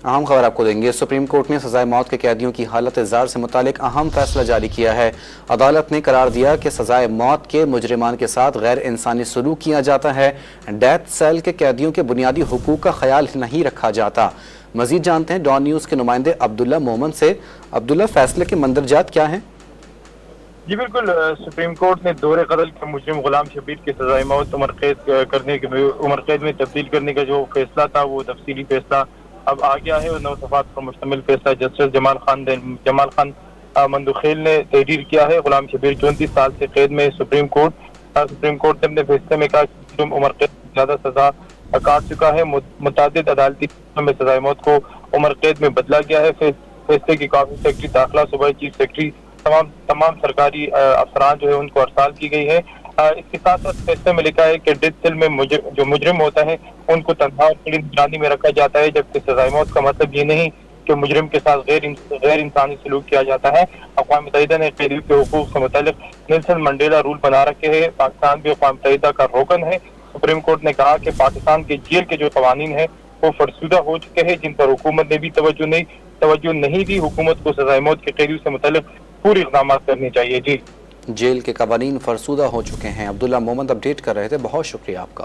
अहम खबर आपको देंगे। सुप्रीम कोर्ट ने सजाए मौत के कैदियों की हालत इज़्ज़ार से मुतालिक अहम फैसला जारी किया है। अदालत ने करार दिया कि सजाए मौत के मुजरिमान के साथ गैर इंसानी सलूक किया जाता है। डेथ सेल के कैदियों के बुनियादी हुकूक का ख्याल नहीं रखा जाता। मजीद जानते हैं डॉन न्यूज़ के नुमाइंदे अब्दुल्ला मोहम्मद से। अब्दुल्ला, फैसले के मंदरजात क्या हैं? जी बिल्कुल, सुप्रीम कोर्ट ने दौरे कत्ल के मुजरिम गुलाम शबीर की सजाए मौत उम्र कैद में तब्दील करने का जो फैसला था वो तफसीली फैसला अब आ गया है और 9 सफ़ात पर मुश्तमिल फैसला जस्टिस जमाल खान मंदुखेल ने तहरीर किया है। गुलाम शबीर 34 साल से कैद में। सुप्रीम कोर्ट ने अपने फैसले में कहा कि मुजरिम उम्र कैद से ज्यादा सजा काट चुका है। मुतादिद अदालती में सजाए मौत को उम्र कैद में बदला गया है। फैसले की काफी सेक्रेटरी दाखिला, सूबाई चीफ सेक्रेटरी, तमाम सरकारी अफसरान जो है उनको हड़ताल की गई है। इसके साथ साथ फैसले में लिखा है कि डेथ सेल में जो मुजरिम होता है उनको तनहा और कड़ी निगरानी में रखा जाता है, जबकि सजाए मौत का मतलब ये नहीं कि मुजरिम के साथ गैर इंसानी सलूक किया जाता है। अक़वाम मुत्तहिदा ने कैदियों के हुकूक से मुतालिक नेल्सन मंडेला रूल बना रखे हैं। पाकिस्तान भी अक़वाम मुत्तहिदा का रोकन है। सुप्रीम कोर्ट ने कहा कि पाकिस्तान के जेल के जो कवानीन है वो फरसुदा हो चुके हैं, जिन पर हुकूमत ने भी तवज्जो नहीं दी। हुकूमत को सजाए मौत के कैदियों से मुतालिक पूरी इक़दाम करने चाहिए। जी, जेल के कवानीन फरसूदा हो चुके हैं। अब्दुल्ला मोहम्मद अपडेट कर रहे थे, बहुत शुक्रिया आपका।